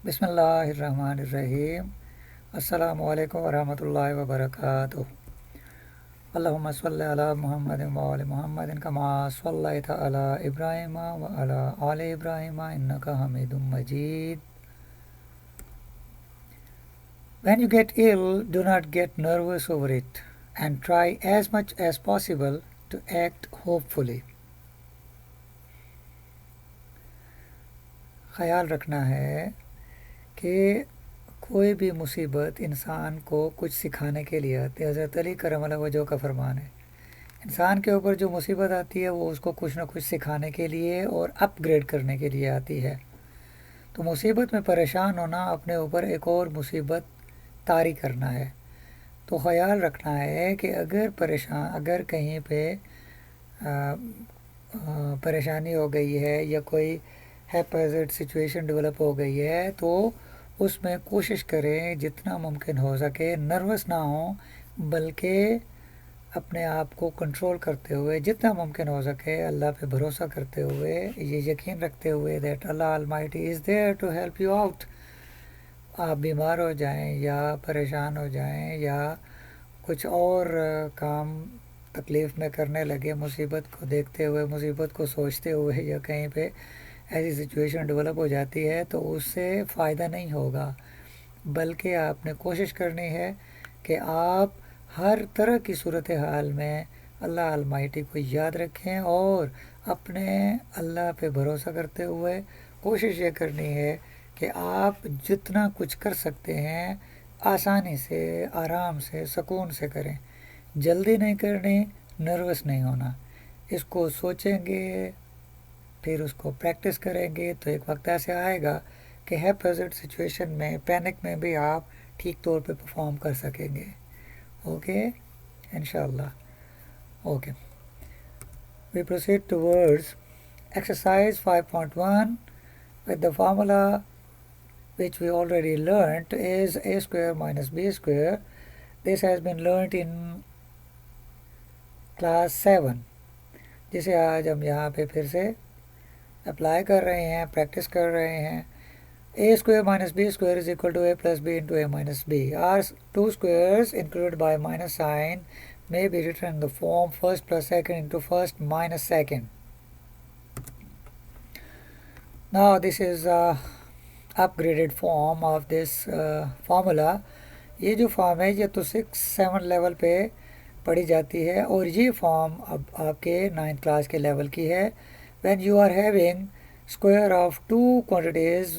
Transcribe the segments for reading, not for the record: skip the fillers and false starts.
बिस्मिल्लाहिर्रहमानिर्रहीम। अस्सलामु अलैकुम वरहमतुल्लाहि वबरकातुहू। अल्लाहुम्मा सल्लि अला मुहम्मदिन व आलि मुहम्मदिन कमा सल्लैता अला इब्राहीम व अला आलि इब्राहीम इन्नका हमीदुम मजीद। When you get ill, do not get nervous over it and try as much as possible to act hopefully. ख्याल रखना है कि कोई भी मुसीबत इंसान को कुछ सिखाने के लिए आती है। हज़रत अली करमल्लाहु वजह का फरमान है, इंसान के ऊपर जो मुसीबत आती है वो उसको कुछ ना कुछ सिखाने के लिए और अपग्रेड करने के लिए आती है। तो मुसीबत में परेशान होना अपने ऊपर एक और मुसीबत तारी करना है। तो ख़याल रखना है कि अगर कहीं पे परेशानी हो गई है या कोई हैज़ार्ड सिचुएशन डेवलप हो गई है तो उसमें कोशिश करें जितना मुमकिन हो सके नर्वस ना हो, बल्कि अपने आप को कंट्रोल करते हुए जितना मुमकिन हो सके अल्लाह पे भरोसा करते हुए ये यकीन रखते हुए that Allah almighty is there to help you out. आप बीमार हो जाएं या परेशान हो जाएं या कुछ और काम तकलीफ़ में करने लगे, मुसीबत को देखते हुए, मुसीबत को सोचते हुए, या कहीं पे ऐसी सिचुएशन डेवलप हो जाती है तो उससे फ़ायदा नहीं होगा, बल्कि आपने कोशिश करनी है कि आप हर तरह की सूरत हाल में अल्लाह अलमाइटी को याद रखें और अपने अल्लाह पे भरोसा करते हुए कोशिश ये करनी है कि आप जितना कुछ कर सकते हैं आसानी से, आराम से, सुकून से करें। जल्दी नहीं करनी, नर्वस नहीं होना। इसको सोचेंगे, फिर उसको प्रैक्टिस करेंगे तो एक वक्त ऐसे आएगा कि हैज़ार्ड सिचुएशन में, पैनिक में भी आप ठीक तौर पे परफॉर्म कर सकेंगे। ओके, इंशाल्लाह। Okay, we proceed towards exercise 5.1 with the formula which we already learnt is a square minus b square. This has been learnt in class 7, जिसे आज हम यहाँ पे फिर से अप्लाई कर रहे हैं, प्रैक्टिस कर रहे हैं। a square minus b square is equal to a plus b into a minus b. Our two squares included by minus sign may be written in the form first plus second into first minus second. Now this is upgraded form of this formula. ये जो form है ये तो 6-7 level पे पढ़ी जाती है और ये फॉर्म अब आपके 9th क्लास के लेवल की है। When you are having square of two quantities,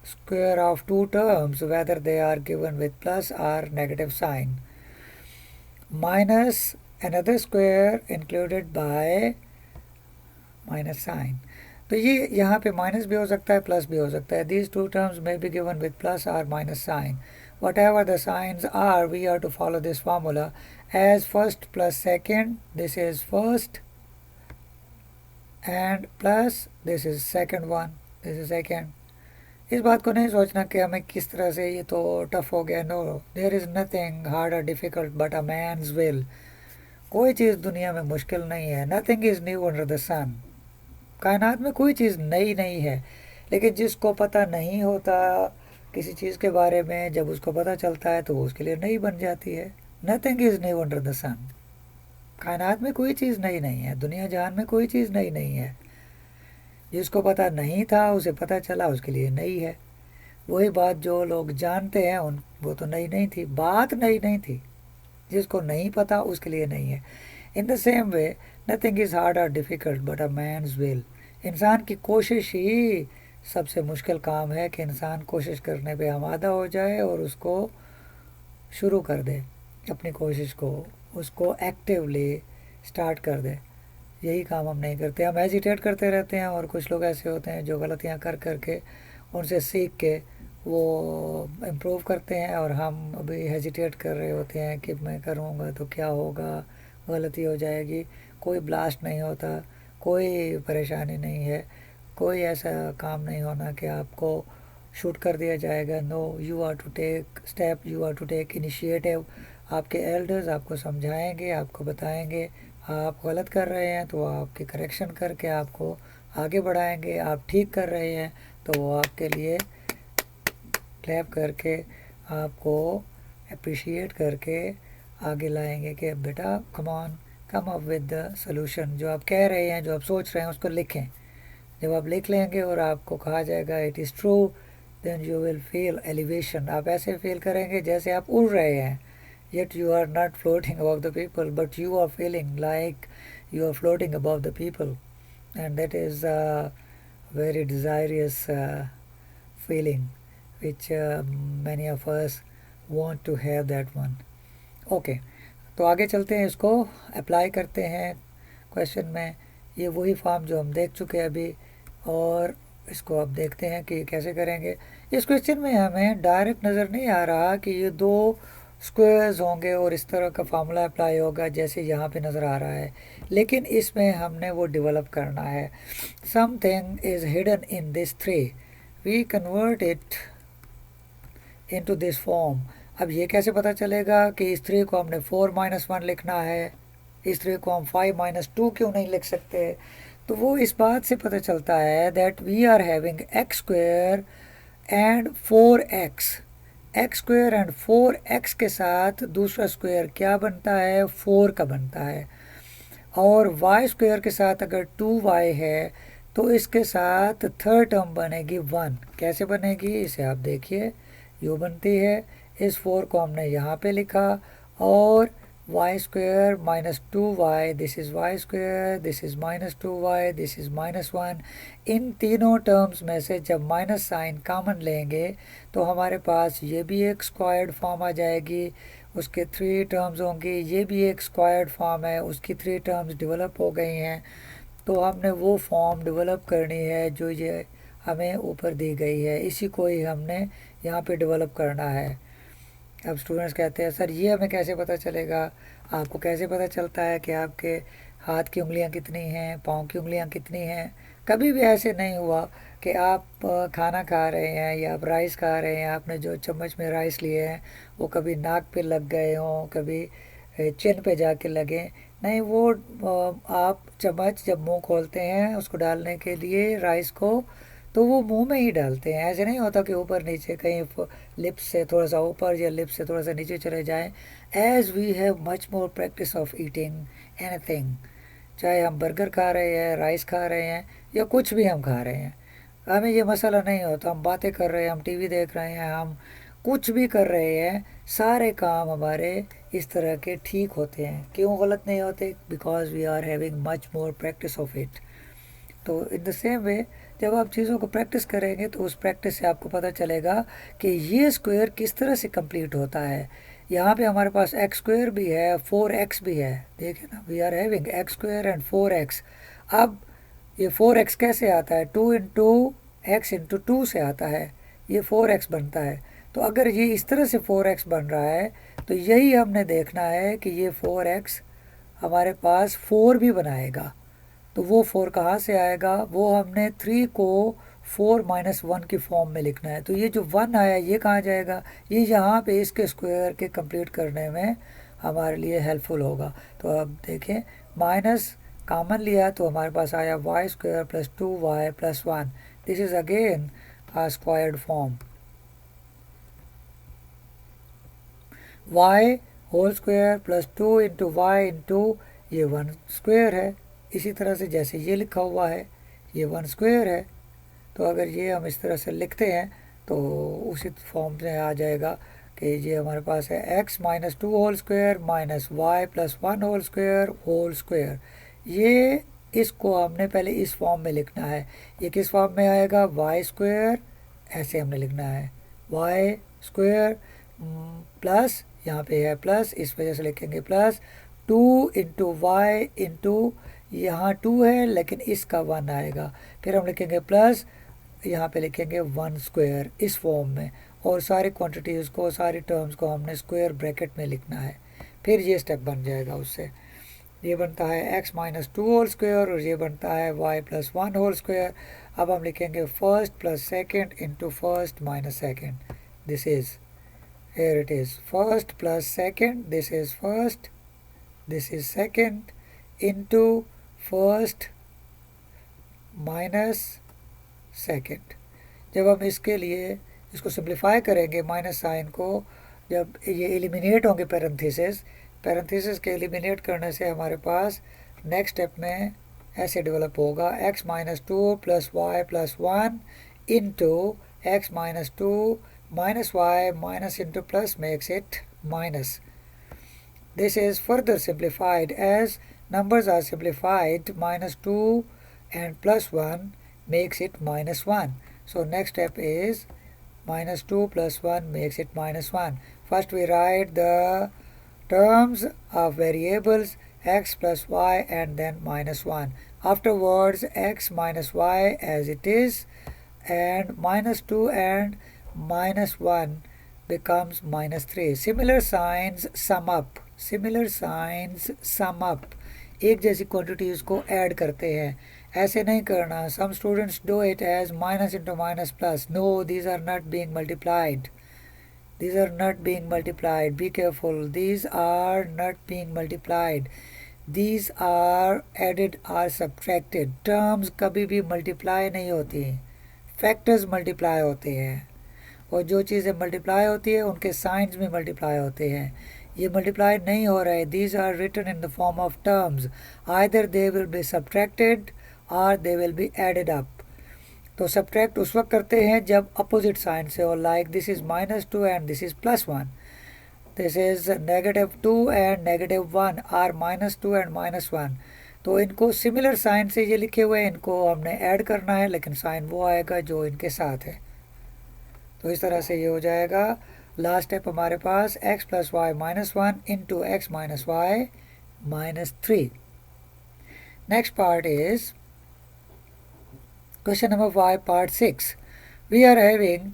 square of two terms, whether they are given with plus or negative sign, minus another square included by minus sign. तो ये यहाँ पे minus भी हो सकता है, प्लस भी हो सकता है. These two terms may be given with plus or minus sign. Whatever the signs are, we are to follow this formula as first plus second. This is first, and plus this is second one. This is second. इस बात को नहीं सोचना कि हमें किस तरह से ये तो टफ हो गया. No, there is nothing hard और difficult but a man's will. कोई चीज़ दुनिया में मुश्किल नहीं है. Nothing is new under the sun. कायनात में कोई चीज़ नई नहीं है, लेकिन जिसको पता नहीं होता किसी चीज़ के बारे में, जब उसको पता चलता है तो वो उसके लिए नई बन जाती है. Nothing is new under the sun. कायनात में कोई चीज़ नई नहीं है, दुनिया जहान में कोई चीज़ नई नहीं है. जिसको पता नहीं था उसे पता चला, उसके लिए नई है. वही बात जो लोग जानते हैं उन वो तो नई नहीं थी, बात नई नहीं थी. जिसको नहीं पता उसके लिए नहीं है. In the same way nothing is hard और difficult but a man's will. इंसान की कोशिश ही सबसे मुश्किल काम है कि इंसान कोशिश करने पे आमादा हो जाए और उसको शुरू कर दे, अपनी कोशिश को, उसको एक्टिवली स्टार्ट कर दे. यही काम हम नहीं करते. हम हेजिटेट करते रहते हैं और कुछ लोग ऐसे होते हैं जो गलतियां कर करके उनसे सीख के वो इम्प्रूव करते हैं, और हम अभी हेजिटेट कर रहे होते हैं कि मैं करूँगा तो क्या होगा, गलती हो जाएगी. कोई ब्लास्ट नहीं होता, कोई परेशानी नहीं है, कोई ऐसा काम नहीं होना कि आपको शूट कर दिया जाएगा. No, you are to take step, you are to take initiative. आपके एल्डर्स आपको समझाएंगे, आपको बताएंगे. आप गलत कर रहे हैं तो आपके करेक्शन करके आपको आगे बढ़ाएंगे. आप ठीक कर रहे हैं तो वो आपके लिए क्लैप करके आपको अप्रिशिएट करके आगे लाएंगे कि बेटा come on, come up with the solution. जो आप कह रहे हैं, जो आप सोच रहे हैं, उसको लिखें। जब आप लिख लेंगे और आपको कहा जाएगा it is true, then you will feel elevation. आप ऐसे फील करेंगे जैसे आप उड़ रहे हैं, yet you are not floating above the people, but you are feeling like you are floating above the people, and that is a very desirous feeling which many of us want to have that one. Okay, तो आगे चलते हैं, इसको apply करते हैं question में। ये वही फॉर्म जो हम देख चुके हैं अभी, और इसको अब देखते हैं कि कैसे करेंगे। इस क्वेश्चन में हमें डायरेक्ट नज़र नहीं आ रहा कि ये दो स्क्वायर्स होंगे और इस तरह का फार्मूला अप्लाई होगा जैसे यहाँ पे नज़र आ रहा है, लेकिन इसमें हमने वो डेवलप करना है। Something is hidden in this three, we convert it into this form. अब ये कैसे पता चलेगा कि इस थ्री को हमने 4-1 लिखना है, इस थ्री को हम 5-2 क्यों नहीं लिख सकते? तो वो इस बात से पता चलता है that we are having x square and 4x। X square and 4x के साथ दूसरा स्क्वायर क्या बनता है? 4 का बनता है। और y स्क्वायर के साथ अगर 2y है तो इसके साथ थर्ड टर्म बनेगी 1। कैसे बनेगी इसे आप देखिए, यूँ बनती है। इस 4 को हमने यहाँ पे लिखा, और y square minus 2y, this is y square, this is minus 2y, this is -1। इन तीनों टर्म्स में से जब माइनस साइन कॉमन लेंगे तो हमारे पास ये भी एक स्क्वायर्ड फॉर्म आ जाएगी, उसके 3 टर्म्स होंगी। ये भी एक स्क्वायर्ड फॉर्म है, उसकी 3 टर्म्स डेवलप हो गई हैं। तो हमने वो फॉर्म डेवलप करनी है जो ये हमें ऊपर दी गई है, इसी को ही हमने यहाँ पे डेवलप करना है। अब स्टूडेंट्स कहते हैं सर ये हमें कैसे पता चलेगा? आपको कैसे पता चलता है कि आपके हाथ की उंगलियां कितनी हैं, पाँव की उंगलियां कितनी हैं? कभी भी ऐसे नहीं हुआ कि आप खाना खा रहे हैं या आप राइस खा रहे हैं, आपने जो चम्मच में राइस लिए हैं वो कभी नाक पे लग गए हों, कभी चिन पे जाके लगे। नहीं, वो आप चम्मच जब मुंह खोलते हैं उसको डालने के लिए राइस को, तो वो मुंह में ही डालते हैं। ऐसे नहीं होता कि ऊपर नीचे कहीं लिप्स से थोड़ा सा ऊपर या लिप्स से थोड़ा सा नीचे चले जाएं। As we have much more practice of eating anything, चाहे हम बर्गर खा रहे हैं, राइस खा रहे हैं, या कुछ भी हम खा रहे हैं, हमें ये मसला नहीं होता। हम बातें कर रहे हैं, हम टीवी देख रहे हैं, हम कुछ भी कर रहे हैं, सारे काम हमारे इस तरह के ठीक होते हैं। क्यों गलत नहीं होते? Because we are having much more practice of it. तो इन द सेम वे जब आप चीज़ों को प्रैक्टिस करेंगे तो उस प्रैक्टिस से आपको पता चलेगा कि ये स्क्वायर किस तरह से कंप्लीट होता है। यहाँ पे हमारे पास एक्स स्क्वायर भी है, 4x भी है। देखिए ना, we are having x square and 4x। अब ये 4x कैसे आता है? 2 इंटू एक्स इंटू 2 से आता है, ये 4x बनता है। तो अगर ये इस तरह से 4x बन रहा है तो यही हमने देखना है कि ये 4x हमारे पास 4 भी बनाएगा। तो वो 4 कहाँ से आएगा? वो हमने 3 को 4-1 की फॉर्म में लिखना है। तो ये जो 1 आया ये कहाँ जाएगा? ये यहाँ पे इसके स्क्वायर के कंप्लीट करने में हमारे लिए हेल्पफुल होगा। तो अब देखें, माइनस कॉमन लिया तो हमारे पास आया y square plus 2y plus 1। This is again a squared form. y whole square plus 2 into y into ये 1 स्क्वायर है। इसी तरह से जैसे ये लिखा हुआ है ये 1 स्क्वायर है, तो अगर ये हम इस तरह से लिखते हैं तो उसी फॉर्म में आ जाएगा कि ये हमारे पास है x minus 2 whole square minus y plus 1 whole square. ये इसको हमने पहले इस फॉर्म में लिखना है। ये किस फॉर्म में आएगा? वाई स्क्वायर, ऐसे हमने लिखना है वाई स्क्वायर प्लस, यहाँ पे है प्लस, इस वजह से लिखेंगे प्लस 2 इंटू वाई इंटू, यहाँ 2 है लेकिन इसका 1 आएगा, फिर हम लिखेंगे प्लस, यहाँ पे लिखेंगे 1 स्क्वायर इस फॉर्म में। और सारी क्वांटिटीज़ को, सारी टर्म्स को हमने स्क्वायर ब्रैकेट में लिखना है। फिर ये स्टेप बन जाएगा उससे। ये बनता है x माइनस 2 होल स्क्वायर और ये बनता है y प्लस 1 होल स्क्वायर। अब हम लिखेंगे first plus second into first minus second. This is, here it is, first plus second, this is first, this is second into first minus second। जब हम इसके लिए इसको सिंप्लीफाई करेंगे माइनस साइन को, जब ये एलिमिनेट होंगे पैरेंथेसिस के एलिमिनेट करने से हमारे पास नेक्स्ट स्टेप में ऐसे डेवलप होगा x minus two plus y plus one into x minus two minus y minus into plus makes it minus. This is further simplified as numbers are simplified. Minus 2 and plus 1 makes it minus 1. So next step is minus 2 plus 1 makes it minus 1. First we write the terms of variables x plus y and then minus 1. Afterwards x minus y as it is, and minus 2 and minus 1 becomes minus 3. Similar signs sum up. Similar signs sum up. एक जैसी quantities को add करते हैं, ऐसे नहीं करना. Some students do it as minus into minus plus. No, these are not being multiplied. These are not being multiplied. Be careful. These are not being multiplied. These are added or subtracted. Terms कभी भी multiply नहीं होती, factors multiply होते हैं, और जो चीज़ें multiply होती है उनके साइंस भी मल्टीप्लाई होते हैं. ये मल्टीप्लाई नहीं हो रहा है. These are written in the form of terms. Either they will be subtracted और they will be added up. तो सब्ट्रैक्ट उस वक्त करते हैं जब अपोजिट साइन से हो, like this is minus two and this is plus one. This is negative two and negative one are minus two and minus one. तो इनको सिमिलर साइन से ये लिखे हुए हैं, इनको हमने ऐड करना है, लेकिन साइन वो आएगा जो इनके साथ है. तो इस तरह से ये हो जाएगा. लास्ट स्टेप हमारे पास x plus y minus one into x minus y minus three. Next part is question number 5 part 6. We are having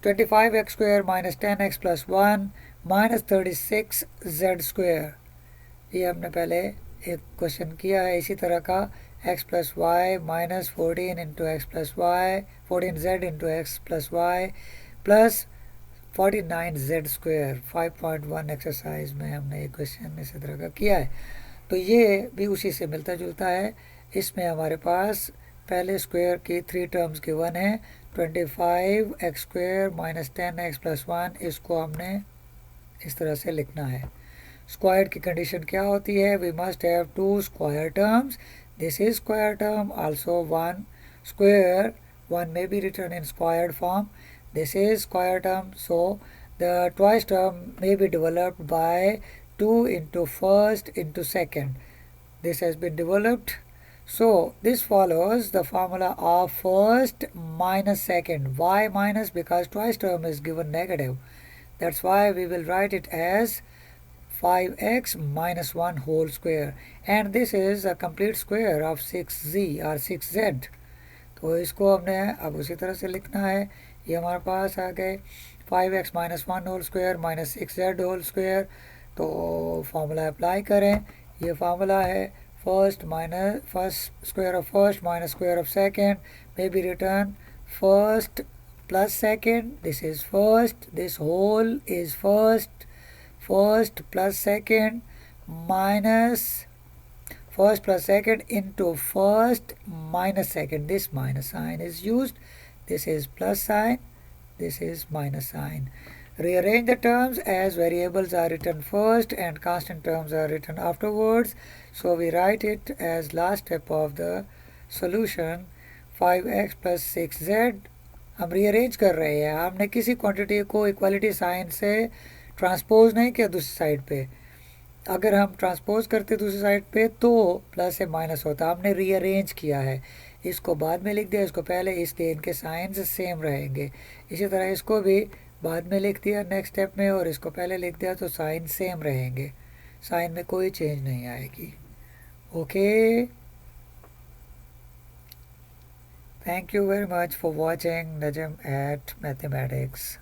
25x square minus 10x plus one minus 36z square. ये हमने पहले एक question किया है इसी तरह का. x plus y minus 14 into x plus y 14z into x plus y plus 49z square. 5.1 exercise में हमने एक क्वेश्चन इसी तरह का किया है. तो ये भी उसी से मिलता जुलता है. इसमें हमारे पास पहले स्क्वायर की 3 टर्म्स गिवन है. 25x square minus 10x plus one, इसको हमने इस तरह से लिखना है. स्क्वायर की कंडीशन क्या होती है? We must have 2 square terms. This is square term, also 1 square. 1 may be written in squared form. This is square term, so the twice term may be developed by 2 into first into second. This has been developed. So this follows the formula of first minus second. Why minus? Because twice term is given negative. That's why we will write it as 5x minus 1 whole square. And this is a complete square of 6z or 6z. तो इसको हमने अब उसी तरह से लिखना है. ये हमारे पास आ गए 5x minus one whole square minus 6z whole square. तो फार्मूला अप्लाई करें. ये फार्मूला है first square of first minus square of second may be written first plus second. This is first, this whole is first plus second minus first plus second into first minus second. This minus sign is used. This is plus sign, this is minus sign. Rearrange the terms as variables are written first and constant terms are written afterwards. So we write it as last step of the solution 5x plus 6z. हम rearrange कर रहे हैं. हमने किसी quantity को equality sign से transpose नहीं किया दूसरी साइड पे. अगर हम ट्रांसपोज करते दूसरी साइड पे तो प्लस से माइनस होता. हमने रीअरेंज किया है. इसको बाद में लिख दिया, इसको पहले, इसलिए इनके साइंस सेम रहेंगे. इसी तरह इसको भी बाद में लिख दिया नेक्स्ट स्टेप में, और इसको पहले लिख दिया, तो साइन सेम रहेंगे. साइन में कोई चेंज नहीं आएगी. Okay, thank you very much for watching Najam at mathematics.